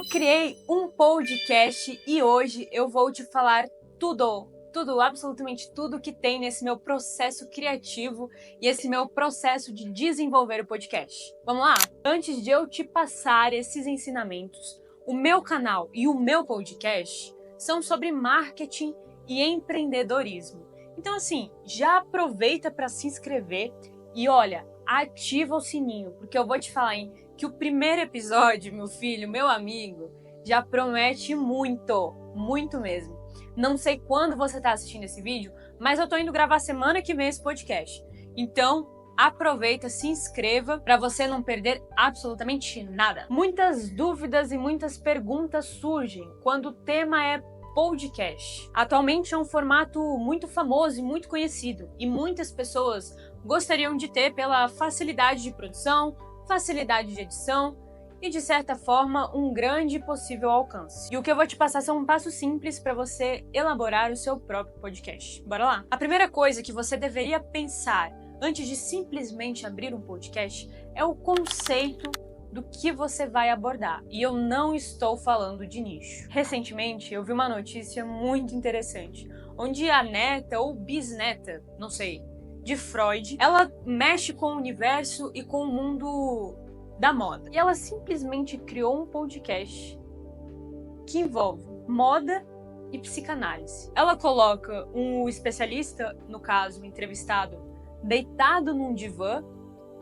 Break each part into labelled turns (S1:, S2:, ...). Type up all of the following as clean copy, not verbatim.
S1: criei um podcast e hoje eu vou te falar absolutamente tudo que tem nesse meu processo criativo e esse meu processo de desenvolver o podcast. Vamos lá? Antes de eu te passar esses ensinamentos, o meu canal e o meu podcast são sobre marketing e empreendedorismo. Então assim, já aproveita para se inscrever e olha, ativa o sininho, porque eu vou te falar, hein, que o primeiro episódio, meu filho, meu amigo, já promete muito mesmo. Não sei quando você está assistindo esse vídeo, mas eu tô indo gravar semana que vem esse podcast. Então, aproveita, se inscreva para você não perder absolutamente nada. Muitas dúvidas e muitas perguntas surgem quando o tema é podcast. Atualmente é um formato muito famoso e muito conhecido, e muitas pessoas gostariam de ter pela facilidade de produção, facilidade de edição e, de certa forma, um grande possível alcance. E o que eu vou te passar são passos simples para você elaborar o seu próprio podcast. Bora lá? A primeira coisa que você deveria pensar antes de simplesmente abrir um podcast é o conceito do que você vai abordar. E eu não estou falando de nicho. Recentemente, eu vi uma notícia muito interessante, onde a neta ou bisneta, não sei, de Freud, ela mexe com o universo e com o mundo da moda. E ela simplesmente criou um podcast que envolve moda e psicanálise. Ela coloca um especialista, no caso, um entrevistado, deitado num divã,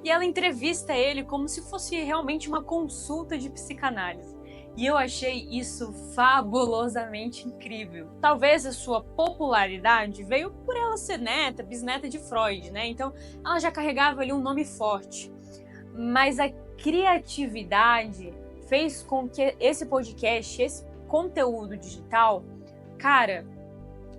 S1: e ela entrevista ele como se fosse realmente uma consulta de psicanálise. E eu achei isso fabulosamente incrível. Talvez a sua popularidade veio por ela ser neta, bisneta de Freud, né? Então ela já carregava ali um nome forte. Mas a criatividade fez com que esse podcast, esse conteúdo digital, cara,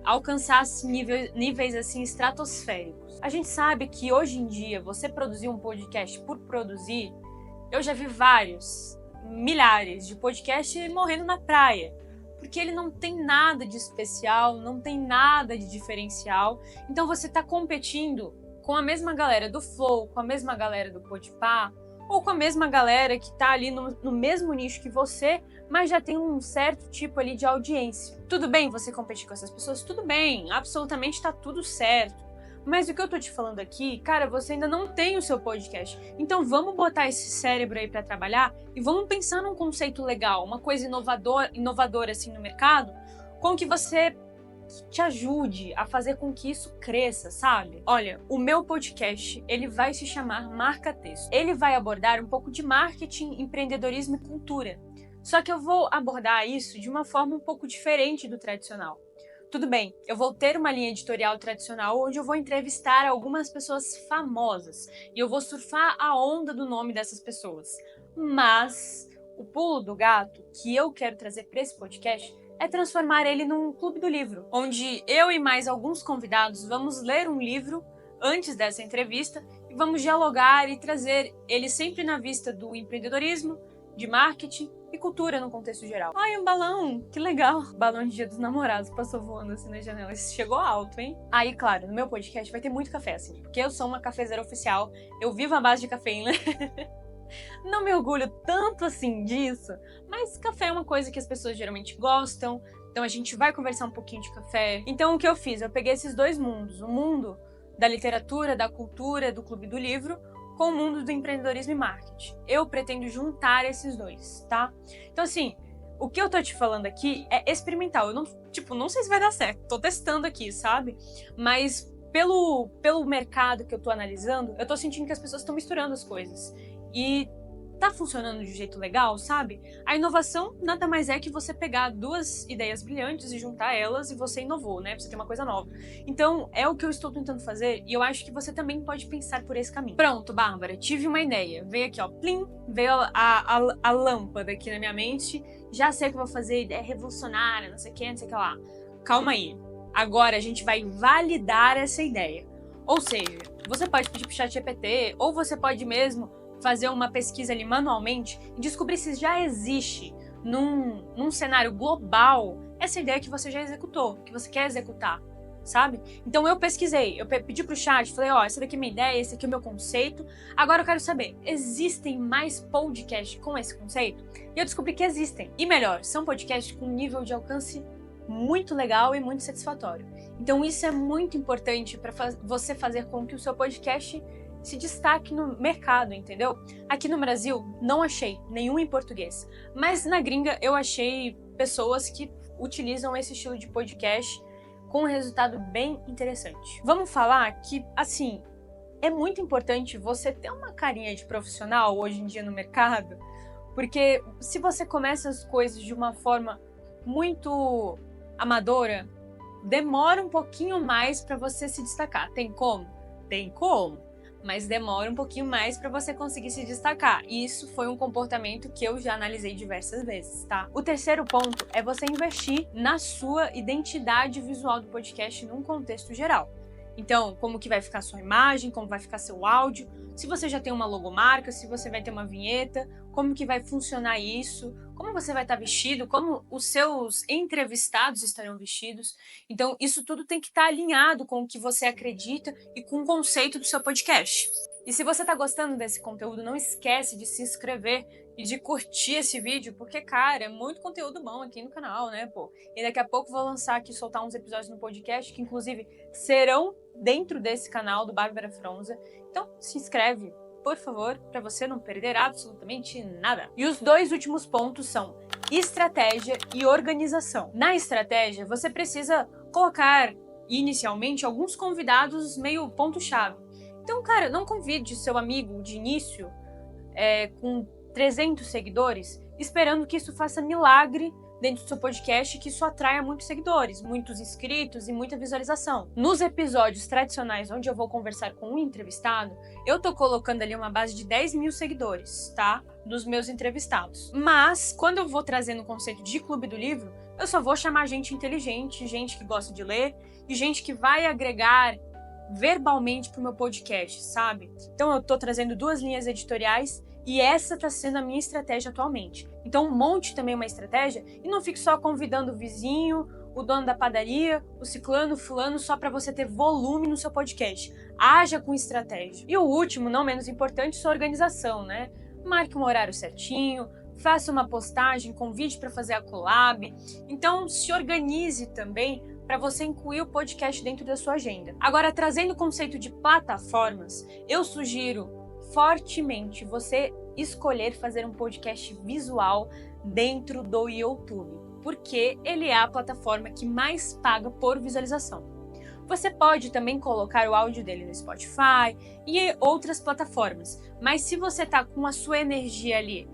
S1: alcançasse níveis assim estratosféricos. A gente sabe que hoje em dia você produzir um podcast por produzir, eu já vi milhares de podcasts morrendo na praia, porque ele não tem nada de especial, não tem nada de diferencial. Então você está competindo com a mesma galera do Flow, com a mesma galera do Podpah, ou com a mesma galera que está ali no mesmo nicho que você, mas já tem um certo tipo ali de audiência. Tudo bem você competir com essas pessoas? Tudo bem, absolutamente está tudo certo. Mas o que eu tô te falando aqui, cara, você ainda não tem o seu podcast. Então vamos botar esse cérebro aí para trabalhar e vamos pensar num conceito legal, uma coisa inovadora assim no mercado, com que você te ajude a fazer com que isso cresça, sabe? Olha, o meu podcast, ele vai se chamar Marca Texto. Ele vai abordar um pouco de marketing, empreendedorismo e cultura. Só que eu vou abordar isso de uma forma um pouco diferente do tradicional. Tudo bem, eu vou ter uma linha editorial tradicional onde eu vou entrevistar algumas pessoas famosas e eu vou surfar a onda do nome dessas pessoas. Mas o pulo do gato que eu quero trazer para esse podcast é transformar ele num clube do livro, onde eu e mais alguns convidados vamos ler um livro antes dessa entrevista e vamos dialogar e trazer ele sempre na vista do empreendedorismo, de marketing e cultura no contexto geral. Ai, um balão! Que legal! Balão de Dia dos Namorados passou voando assim na janela. Isso chegou alto, hein? Aí, claro, no meu podcast vai ter muito café, assim, porque eu sou uma cafezeira oficial, eu vivo à base de cafeína. Não me orgulho tanto assim disso, mas café é uma coisa que as pessoas geralmente gostam, então a gente vai conversar um pouquinho de café. Então o que eu fiz? Eu peguei esses dois mundos, o mundo da literatura, da cultura, do clube do livro, com o mundo do empreendedorismo e marketing. Eu pretendo juntar esses dois, tá? Então assim, o que eu tô te falando aqui é experimental. Eu não sei se vai dar certo, tô testando aqui, sabe? Mas pelo mercado que eu tô analisando, eu tô sentindo que as pessoas estão misturando as coisas. E tá funcionando de um jeito legal, sabe? A inovação nada mais é que você pegar duas ideias brilhantes e juntar elas e você inovou, né? Você tem uma coisa nova. Então, é o que eu estou tentando fazer e eu acho que você também pode pensar por esse caminho. Pronto, Bárbara, tive uma ideia. Veio aqui, ó, plim, veio a lâmpada aqui na minha mente. Já sei o que eu vou fazer, ideia revolucionária, não sei o que lá. Calma aí. Agora a gente vai validar essa ideia. Ou seja, você pode pedir pro ChatGPT, ou você pode mesmo fazer uma pesquisa ali manualmente e descobrir se já existe num cenário global essa ideia que você já executou, que você quer executar. sabe? Então eu pesquisei, eu pedi pro chat, falei, ó, essa daqui é minha ideia, esse aqui é o meu conceito. Agora eu quero saber, existem mais podcasts com esse conceito? E eu descobri que existem. E melhor, são podcasts com nível de alcance muito legal e muito satisfatório. Então isso é muito importante para você fazer com que o seu podcast se destaque no mercado, entendeu? Aqui no Brasil não achei nenhum em português, mas na gringa eu achei pessoas que utilizam esse estilo de podcast com um resultado bem interessante. Vamos falar que, assim, é muito importante você ter uma carinha de profissional hoje em dia no mercado, porque se você começa as coisas de uma forma muito amadora, demora um pouquinho mais para você se destacar. Tem como? Tem como, mas demora um pouquinho mais para você conseguir se destacar. E isso foi um comportamento que eu já analisei diversas vezes, tá? O terceiro ponto é você investir na sua identidade visual do podcast num contexto geral. Então, como que vai ficar a sua imagem, como vai ficar seu áudio, se você já tem uma logomarca, se você vai ter uma vinheta, como que vai funcionar isso, como você vai estar vestido, como os seus entrevistados estarão vestidos. Então, isso tudo tem que estar alinhado com o que você acredita e com o conceito do seu podcast. E se você está gostando desse conteúdo, não esquece de se inscrever e de curtir esse vídeo, porque, cara, é muito conteúdo bom aqui no canal, né, pô? E daqui a pouco vou lançar aqui, soltar uns episódios no podcast, que inclusive serão dentro desse canal do Bárbara Fronza. Então, se inscreve, por favor, para você não perder absolutamente nada. E os dois últimos pontos são estratégia e organização. Na estratégia, você precisa colocar, inicialmente, alguns convidados meio ponto-chave. Então, cara, não convide seu amigo de início com 300 seguidores, esperando que isso faça milagre dentro do seu podcast, que isso atraia muitos seguidores, muitos inscritos e muita visualização. Nos episódios tradicionais, onde eu vou conversar com um entrevistado, eu tô colocando ali uma base de 10 mil seguidores, tá? Dos meus entrevistados. Mas, quando eu vou trazendo o conceito de clube do livro, eu só vou chamar gente inteligente, gente que gosta de ler e gente que vai agregar verbalmente pro meu podcast, sabe? Então eu tô trazendo 2 linhas editoriais e essa tá sendo a minha estratégia atualmente. Então monte também uma estratégia e não fique só convidando o vizinho, o dono da padaria, o ciclano, o fulano, só para você ter volume no seu podcast. Haja com estratégia. E o último, não menos importante, sua organização, né? Marque um horário certinho, faça uma postagem, convide para fazer a collab. Então se organize também para você incluir o podcast dentro da sua agenda. Agora, trazendo o conceito de plataformas, eu sugiro fortemente você escolher fazer um podcast visual dentro do YouTube, porque ele é a plataforma que mais paga por visualização. Você pode também colocar o áudio dele no Spotify e outras plataformas, mas se você tá com a sua energia ali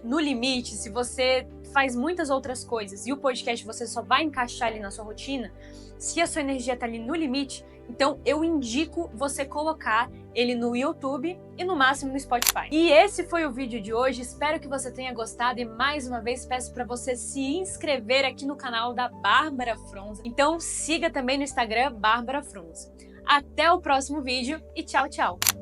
S1: no limite, se você faz muitas outras coisas e o podcast você só vai encaixar ali na sua rotina, se a sua energia tá ali no limite, então eu indico você colocar ele no YouTube e no máximo no Spotify. E esse foi o vídeo de hoje, espero que você tenha gostado e mais uma vez peço para você se inscrever aqui no canal da Bárbara Fronza. Então siga também no Instagram Bárbara Fronza. Até o próximo vídeo e tchau, tchau!